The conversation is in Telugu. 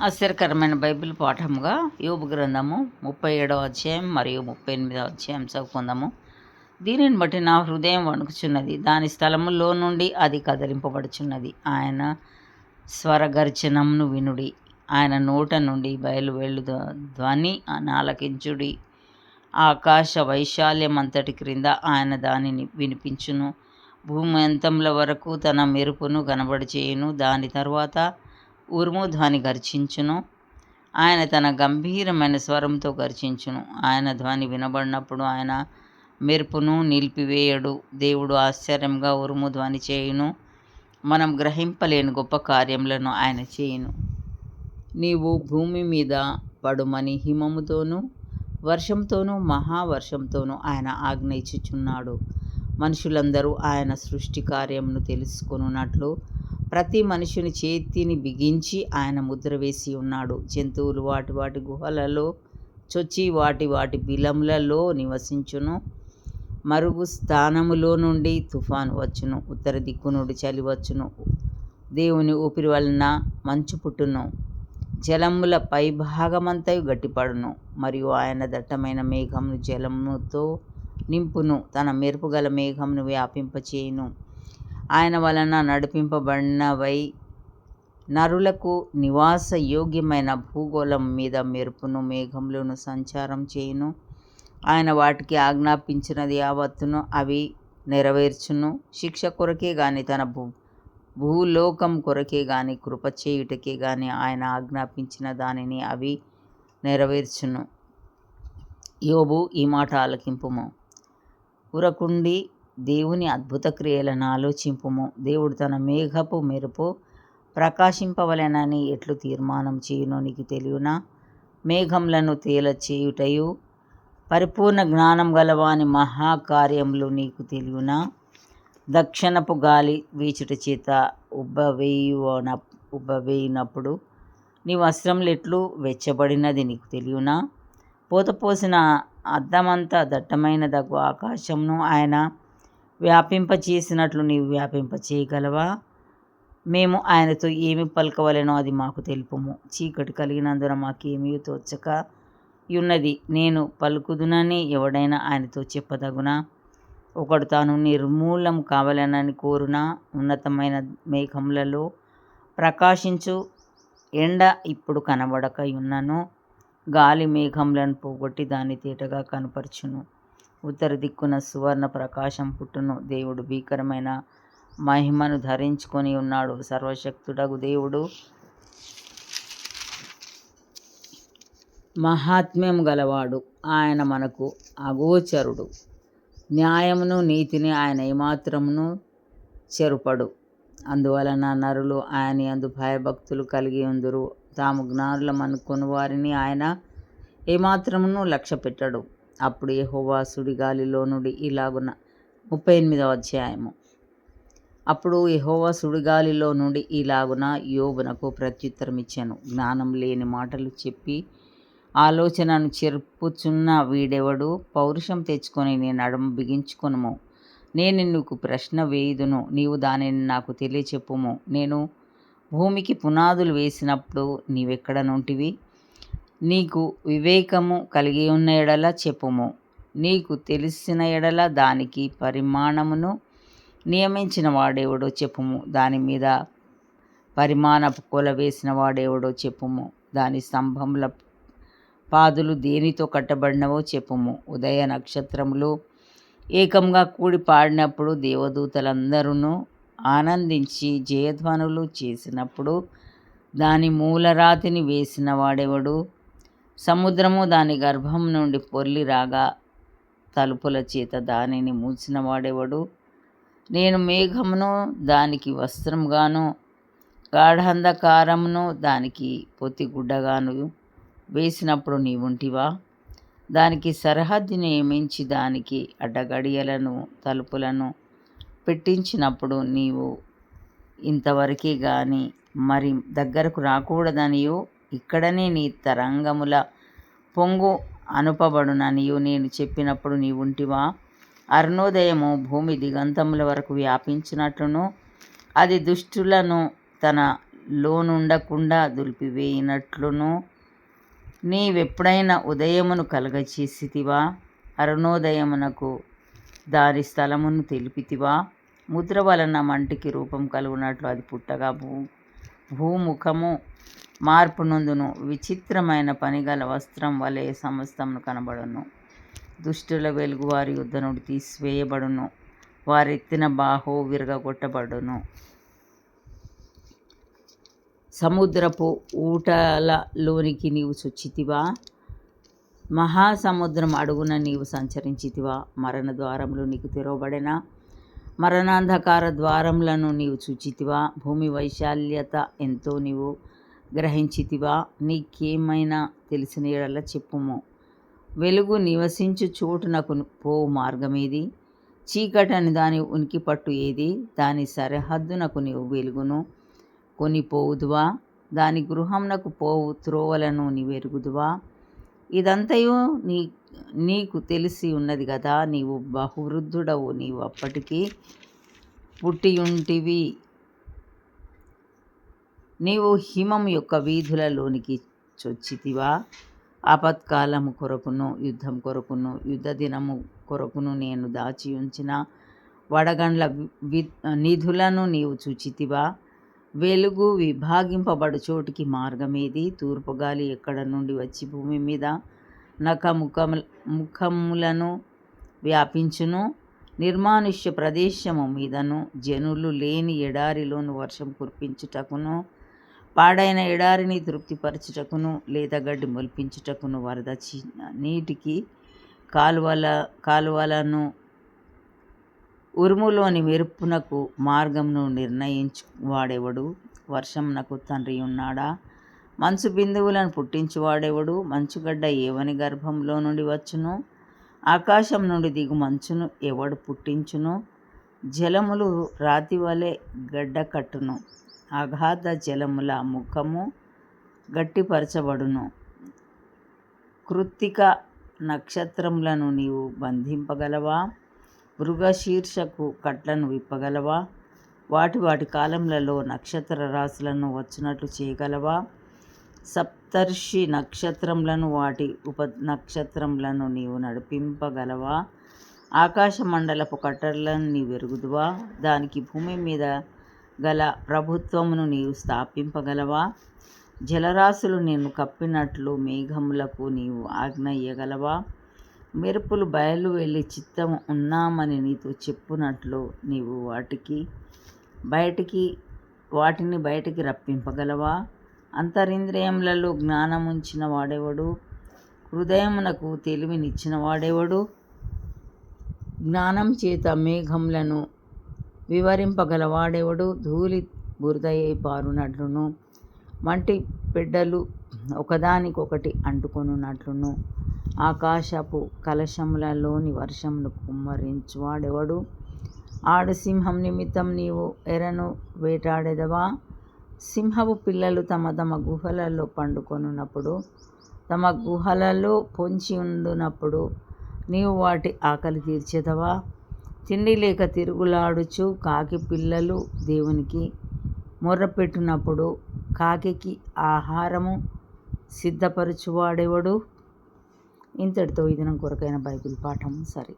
ఆశ్చర్యకరమైన బైబిల్ పాఠముగా యోబు గ్రంథము 37వ అధ్యాయం మరియు 38వ అధ్యాయం చదువుకుందాము. దీనిని బట్టి నా హృదయం వణుకుచున్నది, దాని స్థలములో నుండి అది కదిలింపబడుచున్నది. ఆయన స్వరగర్జనమును వినుడి, ఆయన నోట నుండి బయలువెళ్ళు ధ్వని ఆలకించుడి. ఆకాశ వైశాల్యమంతటి క్రింద ఆయన దానిని వినిపించును. భూమి అంతముల వరకు తన మెరుపును కనబడిచేయును. దాని తరువాత ఉరుము ధ్వని గర్జించును. ఆయన తన గంభీరమైన స్వరంతో గర్జించును. ఆయన ధ్వని వినబడినప్పుడు ఆయన మెరుపును నిలిపివేయడు. దేవుడు ఆశ్చర్యంగా ఉరుము ధ్వని చేయును. మనం గ్రహింపలేని గొప్ప కార్యములను ఆయన చేయును. నీవు భూమి మీద పడుమని హిమముతోనూ వర్షంతోనూ మహావర్షంతోనూ ఆయన ఆజ్ఞ ఇచ్చుచున్నాడు. మనుషులందరూ ఆయన సృష్టి కార్యమును తెలుసుకొనున్నట్లు ప్రతి మనుషుని చేతిని బిగించి ఆయన ముద్ర వేసి ఉన్నాడు. జంతువులు వాటి వాటి గుహలలో చొచ్చి వాటి వాటి బిలములలో నివసించును. మరుగు స్థానములో నుండి తుఫాను వచ్చును. ఉత్తర దిక్కు నుండి చలి వచ్చును. దేవుని ఊపిరి వలన మంచు పుట్టును. జలముల పై భాగమంతయు గట్టిపడును. మరియు ఆయన దట్టమైన మేఘమును జలముతో నింపును. తన మెరుపుగల మేఘమును వ్యాపింపచేయును. ఆయన వలన నడిపింపబడినవై నరులకు నివాస యోగ్యమైన భూగోళం మీద మెరుపును మేఘములను సంచారం చేయును. ఆయన వాటికి ఆజ్ఞాపించినది యావత్తును అవి నెరవేర్చును. శిక్ష కొరకే గాని తన భూలోకం కొరకే గాని కృప చేయుటకే గాని ఆయన ఆజ్ఞాపించిన దానిని అవి నెరవేర్చును. యోబు ఈ మాట ఆలకింపుము. ఉరకుండి దేవుని అద్భుత క్రియలను ఆలోచింపుము. దేవుడు తన మేఘపు మెరుపు ప్రకాశింపవలెనని ఎట్లు తీర్మానం చేయునో నీకు తెలియనా? మేఘములను తేల చేయుటయు పరిపూర్ణ జ్ఞానం గలవాని మహాకార్యములు నీకు తెలియనా? దక్షిణపు గాలి వీచుట చేత ఉబ్బవేయినప్పుడు నీ వస్త్రములు ఎట్లు వెచ్చబడినది నీకు తెలియనా? పోతపోసిన అద్దమంతా దట్టమైన దగ్గు ఆకాశమును ఆయన వ్యాపింపచేసినట్లు నీవు వ్యాపింపచేయగలవా? మేము ఆయనతో ఏమి పలకవలెనో అది మాకు తెలుపుము. చీకటి కలిగినందున మాకేమీ తోచక ఉన్నది. నేను పలుకుదునని ఎవడైనా ఆయనతో చెప్పదగునా? ఒకడు తాను నిర్మూలం కావాలనని కోరునా? ఉన్నతమైన మేఘములలో ప్రకాశించు ఎండ ఇప్పుడు కనబడక ఉన్నను. గాలి మేఘములను పోగొట్టి దాన్ని తేటగా కనపరచును. ఉత్తర దిక్కున సువర్ణ ప్రకాశం పుట్టును. దేవుడు భీకరమైన మహిమను ధరించుకొని ఉన్నాడు. సర్వశక్తుడగు దేవుడు మహాత్మ్యం గలవాడు. ఆయన మనకు అగోచరుడు. న్యాయమును నీతిని ఆయన ఏమాత్రమును చెరుపడు. అందువలన నరులు ఆయన యందు భయభక్తులు కలిగి ఉందురు. తాము జ్ఞానులమనుకొని వారిని ఆయన ఏమాత్రమును లక్ష్య పెట్టడు. అప్పుడు యెహోవా సుడిగాలిలో నుండి ఇలాగున 38వ అధ్యాయము. అప్పుడు యెహోవా సుడిగాలిలో నుండి ఇలాగున యోబునకు ప్రత్యుత్తరం ఇచ్చాను. జ్ఞానం లేని మాటలు చెప్పి ఆలోచనను చెరుపుచున్న వీడెవడు? పౌరుషం తెచ్చుకొని నీ నడుము బిగించుకొనుము. నేను నీకు ప్రశ్న వేయుదును, నీవు దానిని నాకు తెలియచెప్పుము. నేను భూమికి పునాదులు వేసినప్పుడు నీవెక్కడ నుంటివి? నీకు వివేకము కలిగి ఉన్న ఎడల చెప్పుము. నీకు తెలిసిన ఎడల దానికి పరిమాణమును నియమించిన వాడెవడో చెప్పుము. దాని మీద పరిమాణపు కొల వేసిన వాడెవడో చెప్పుము. దాని స్తంభముల పాదులు దేనితో కట్టబడినవో చెప్పుము. ఉదయ నక్షత్రములు ఏకంగా కూడి పాడినప్పుడు దేవదూతలందరూ ఆనందించి జయధ్వనులు చేసినప్పుడు దాని మూలరాతిని వేసిన వాడెవడు? సముద్రము దాని గర్భం నుండి పొర్లి రాగా తలుపుల చేత దానిని మూసిన వాడెవడు? నేను మేఘమును దానికి వస్త్రంగాను గాఢాంధకారమును దానికి పొత్తిగుడ్డగాను వేసినప్పుడు నీవుంటివా? దానికి సరిహద్దు నియమించి దానికి అడ్డగడియలను తలుపులను పెట్టించినప్పుడు నీవు ఇంతవరకే గాని మరి దగ్గరకు రాకూడదనియు, ఇక్కడనే నీ తరంగముల పొంగు అనుపబడుననియు నేను చెప్పినప్పుడు నీవుంటివా? అరుణోదయము భూమి దిగంతముల వరకు వ్యాపించినట్లును అది దుష్టులను తన లోనుండకుండా దులిపివేయినట్లును నీవెప్పుడైనా ఉదయమును కలగచేసితివా? అరుణోదయమునకు దాని స్థలమును తెలిపితివా? ముద్ర వలన మంటికి రూపం కలుగునట్లు అది పుట్టగా భూముఖము మార్పు నొందును. విచిత్రమైన పనిగల వస్త్రం వలె సమస్తమును కనబడును. దుష్టుల వెలుగు వారి యుద్ధ నుండి తీసివేయబడును. వారెత్తిన బాహో విరగగొట్టబడును. సముద్రపు ఊటలలోనికి నీవు చొచ్చితివా? మహాసముద్రం అడుగున నీవు సంచరించితివా? మరణ ద్వారములు నీకు తెరవబడెనా? మరణాంధకార ద్వారములను నీవు చూచితివా? భూమి వైశాల్యత ఎంతో నీవు గ్రహించితివా? నీకేమైనా తెలిసిన యెడల చెప్పుము. వెలుగు నివసించు చోటునకు పోవు మార్గమేది? చీకటని దాని ఉనికి పట్టు ఏది? దాని సరిహద్దునకు నీవు వెలుగును కొనిపోవుదువా? దాని గృహంనకు పోవు త్రోవలను నీవెరుగుదువా? ఇదంతయు నీకు తెలిసి ఉన్నది గదా. నీవు బహువృద్ధుడవు. నీవు అప్పటికి పుట్టియుంటివి. నీవు హిమం యొక్క వీధులలోనికి చొచ్చితివా? ఆపత్కాలము కొరకును యుద్ధం కొరకును యుద్ధ దినము కొరకును నేను దాచి ఉంచిన వడగండ్ల నిధులను నీవు చూచితివా? వెలుగు విభాగింపబడు చోటికి మార్గమేది? తూర్పు గాలి ఎక్కడ నుండి వచ్చి భూమి మీద ముఖములను వ్యాపించును? నిర్మానుష్య ప్రదేశము మీదను జనులు లేని ఎడారిలోను వర్షం కురిపించుటకును, పాడైన ఎడారిని తృప్తిపరచుటకును, లేత గడ్డి మొలిపించుటకును, వరద నీటికి కాలువలను, ఉరుములోని మెరుపునకు మార్గమును నిర్ణయించువాడెవడు? వర్షమునకు తండ్రి ఉన్నాడా? మంచు బిందువులను పుట్టించువాడెవడు? మంచుగడ్డ ఏవని గర్భంలో నుండి వచ్చును? ఆకాశం నుండి దిగు మంచును ఎవడు పుట్టించును? జలములు రాతి వలె గడ్డ కట్టును. అగాధ జలముల ముఖము గట్టిపరచబడును. కృత్తిక నక్షత్రములను నీవు బంధింపగలవా? మృగశీర్షకు కట్లను విప్పగలవా? వాటి కాలములలో నక్షత్ర రాశులను వచ్చినట్లు చేయగలవా? సప్తర్షి నక్షత్రములను వాటి ఉపనక్షత్రములను నీవు నడిపింపగలవా? ఆకాశ మండలపు కట్టడలను నీవెరుగుదువా? దానికి భూమి మీద గల ప్రభుత్వమును నీవు స్థాపింపగలవా? జలరాశులు నిన్ను కప్పినట్లు మేఘములకు నీవు ఆజ్ఞ ఇయ్యగలవా? మెరుపులు బయలు వెళ్ళి చిత్తము ఉన్నామని నీతో చెప్పునట్లు నీవు వాటిని బయటికి రప్పింపగలవా? అంతరింద్రియములలో జ్ఞానముంచిన వాడెవడు? హృదయమునకు తెలివినిచ్చిన వాడెవడు? జ్ఞానం చేత మేఘములను వివరింపగలవాడెవడు? ధూళి బురదయై పారునట్లును, మంటి పెడ్డలు ఒకదానికొకటి అంటుకొనున్నట్లును, ఆకాశపు కలశములలోని వర్షమును కుమ్మరించువాడెవడు? ఆడు సింహం నిమిత్తం నీవు ఎరను వేటాడెదవా? సింహపు పిల్లలు తమ తమ గుహలలో పండుకొనున్నప్పుడు, తమ గుహలలో పొంచి ఉండునప్పుడు నీవు వాటి ఆకలి తీర్చెదవా? తిండి లేక తిరుగులాడుచు కాకి పిల్లలు దేవునికి మొర్రపెట్టునప్పుడు కాకికి ఆహారము సిద్ధపరచువాడెవడు? ఇంతటితో ఈ దినం కొరకైన బైబిల్ పాఠం సరి.